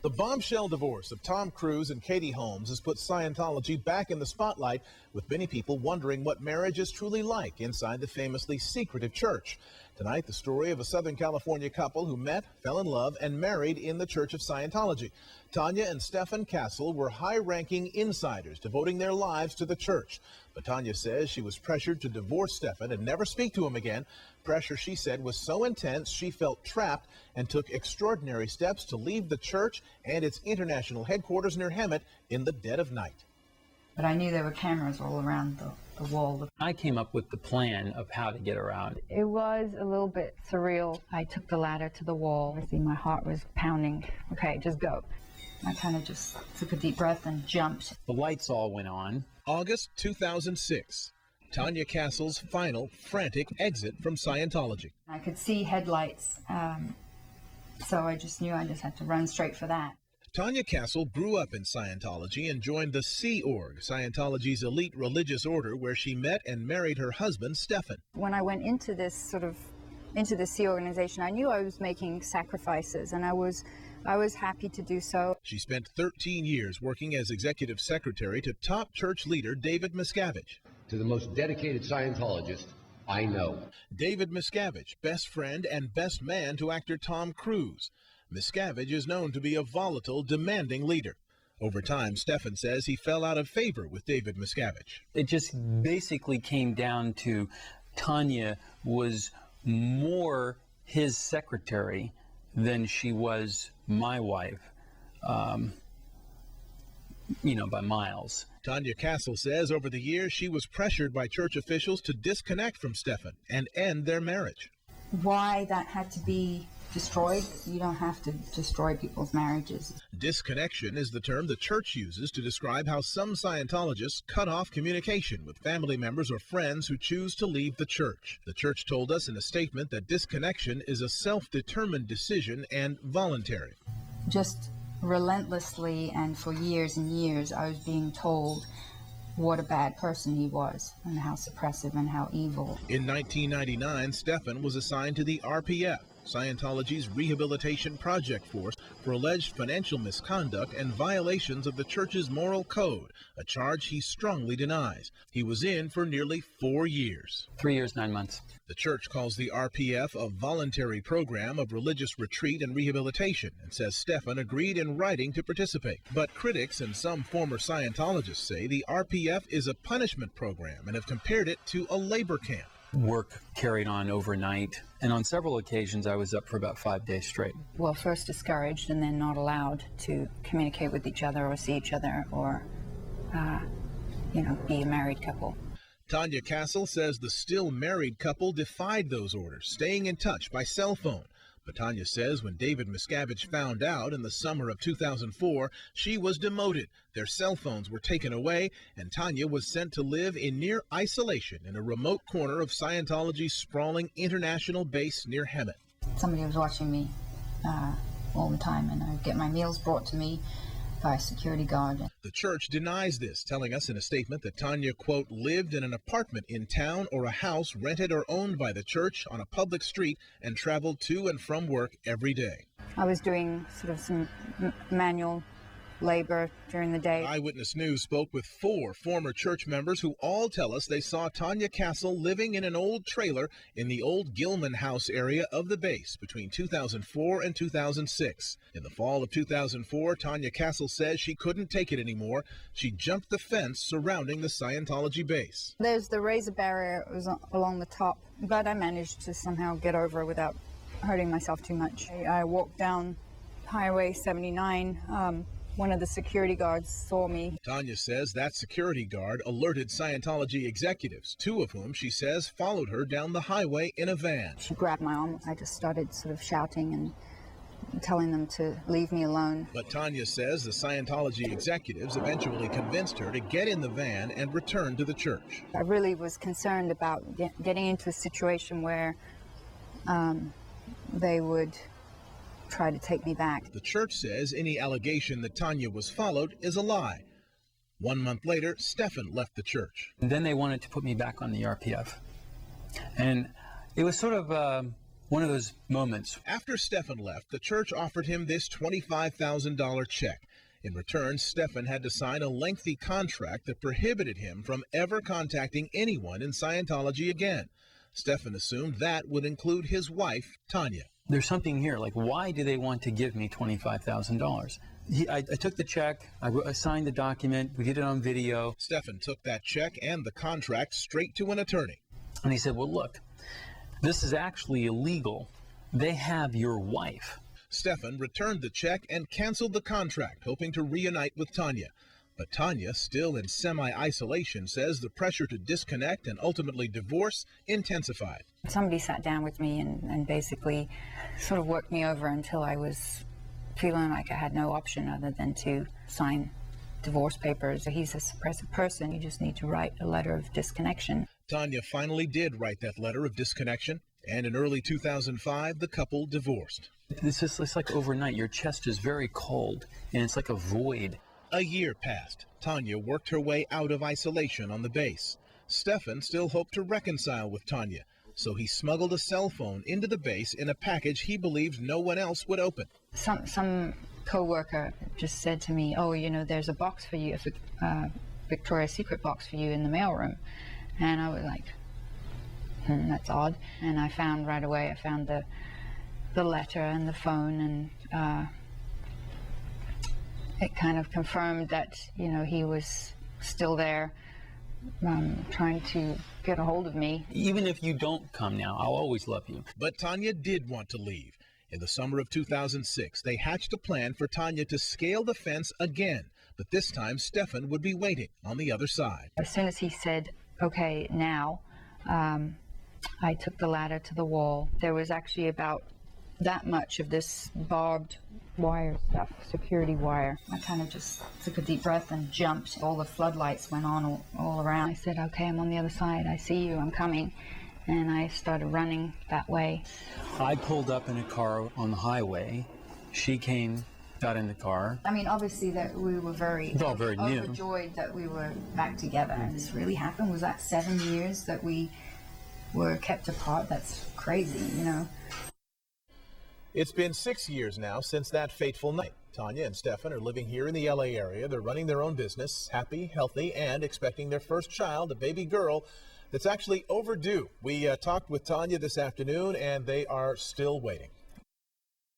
The bombshell divorce of Tom Cruise and Katie Holmes has put Scientology back in the spotlight, with many people wondering what marriage is truly like inside the famously secretive church. Tonight, the story of a Southern California couple who met, fell in love, and married in the Church of Scientology. Tanja and Stefan Castle were high-ranking insiders devoting their lives to the church. But Tanja says she was pressured to divorce Stefan and never speak to him again. Pressure, she said, was so intense she felt trapped and took extraordinary steps to leave the church and its international headquarters near Hemet in the dead of night. But I knew there were cameras all around the wall. I came up with the plan of how to get around. It was a little bit surreal. I took the ladder to the wall. I see my heart was pounding. Okay, just go. I kind of just took a deep breath and jumped. The lights all went on. August 2006. Tanja Castle's final frantic exit from Scientology. I could see headlights, so I just knew I just had to run straight for that. Tanja Castle grew up in Scientology and joined the Sea Org, Scientology's elite religious order, where she met and married her husband, Stefan. When I went into this Sea organization, I knew I was making sacrifices, and I was happy to do so. She spent 13 years working as executive secretary to top church leader David Miscavige. To the most dedicated Scientologist I know. David Miscavige, best friend and best man to actor Tom Cruise. Miscavige is known to be a volatile, demanding leader. Over time, Stefan says he fell out of favor with David Miscavige. It just basically came down to Tanja was more his secretary than she was my wife, by miles. Tanja Castle says over the years she was pressured by church officials to disconnect from Stefan and end their marriage. Why that had to be destroyed? You don't have to destroy people's marriages. Disconnection is the term the church uses to describe how some Scientologists cut off communication with family members or friends who choose to leave the church. The church told us in a statement that disconnection is a self-determined decision and voluntary. Just relentlessly and for years and years, I was being told what a bad person he was and how suppressive and how evil. In 1999, Stefan was assigned to the RPF, Scientology's Rehabilitation Project Force, for alleged financial misconduct and violations of the church's moral code, a charge he strongly denies. He was in for nearly 4 years. 3 years, 9 months. The church calls the RPF a voluntary program of religious retreat and rehabilitation and says Stefan agreed in writing to participate. But critics and some former Scientologists say the RPF is a punishment program and have compared it to a labor camp. Work carried on overnight, and on several occasions I was up for about 5 days straight. Well, first discouraged and then not allowed to communicate with each other or see each other or, be a married couple. Tanja Castle says the still married couple defied those orders, staying in touch by cell phone. But Tanja says when David Miscavige found out in the summer of 2004, she was demoted. Their cell phones were taken away, and Tanja was sent to live in near isolation in a remote corner of Scientology's sprawling international base near Hemet. Somebody was watching me all the time, and I would get my meals brought to me by a security guard. The church denies this, telling us in a statement that Tanja, quote, lived in an apartment in town or a house rented or owned by the church on a public street and traveled to and from work every day. I was doing sort of some manual labor during the day. Eyewitness News spoke with 4 former church members who all tell us they saw Tanja Castle living in an old trailer in the old Gilman House area of the base between 2004 and 2006. In the fall of 2004, Tanja Castle says she couldn't take it anymore. She jumped the fence surrounding the Scientology base. There's the razor barrier along the top, but I managed to somehow get over without hurting myself too much. I walked down Highway 79. One of the security guards saw me. Tanja says that security guard alerted Scientology executives, 2 of whom she says followed her down the highway in a van. She grabbed my arm. I just started sort of shouting and telling them to leave me alone. But Tanja says the Scientology executives eventually convinced her to get in the van and return to the church. I really was concerned about getting into a situation where they would try to take me back. The church says any allegation that Tanja was followed is a lie. 1 month later, Stefan left the church. And then they wanted to put me back on the RPF. And it was sort of one of those moments. After Stefan left, the church offered him this $25,000 check. In return, Stefan had to sign a lengthy contract that prohibited him from ever contacting anyone in Scientology again. Stefan assumed that would include his wife, Tanja. There's something here, like, why do they want to give me $25,000? I took the check, I signed the document, we did it on video. Stefan took that check and the contract straight to an attorney. And he said, well, look, this is actually illegal. They have your wife. Stefan returned the check and canceled the contract, hoping to reunite with Tanja. But Tanja, still in semi-isolation, says the pressure to disconnect and ultimately divorce intensified. Somebody sat down with me and basically sort of worked me over until I was feeling like I had no option other than to sign divorce papers. He's a suppressive person. You just need to write a letter of disconnection. Tanja finally did write that letter of disconnection, and in early 2005, the couple divorced. It's like overnight. Your chest is very cold, and it's like a void. A year passed. Tanja worked her way out of isolation on the base. Stefan still hoped to reconcile with Tanja, so he smuggled a cell phone into the base in a package he believed no one else would open. Some co-worker just said to me, oh, you know, there's a box for you, a Victoria's Secret box for you in the mailroom. And I was like, that's odd. And I found right away, I found the letter and the phone, and it kind of confirmed that, you know, he was still there trying to get a hold of me. Even if you don't come now, I'll always love you. But Tanja did want to leave. In the summer of 2006, they hatched a plan for Tanja to scale the fence again, but this time Stefan would be waiting on the other side. As soon as he said, okay, now, I took the ladder to the wall. There was actually about that much of this barbed wire stuff, security wire. I kind of just took a deep breath and jumped. All the floodlights went on all around. I said, okay, I'm on the other side. I see you. I'm coming. And I started running that way. I pulled up in a car on the highway. She came, got in the car. I mean, obviously that we were very new. Overjoyed that we were back together. And this really happened. Was that 7 years that we were kept apart? That's crazy, you know. It's been 6 years now since that fateful night. Tanja and Stefan are living here in the LA area. They're running their own business, happy, healthy, and expecting their first child, a baby girl, that's actually overdue. We talked with Tanja this afternoon, and they are still waiting.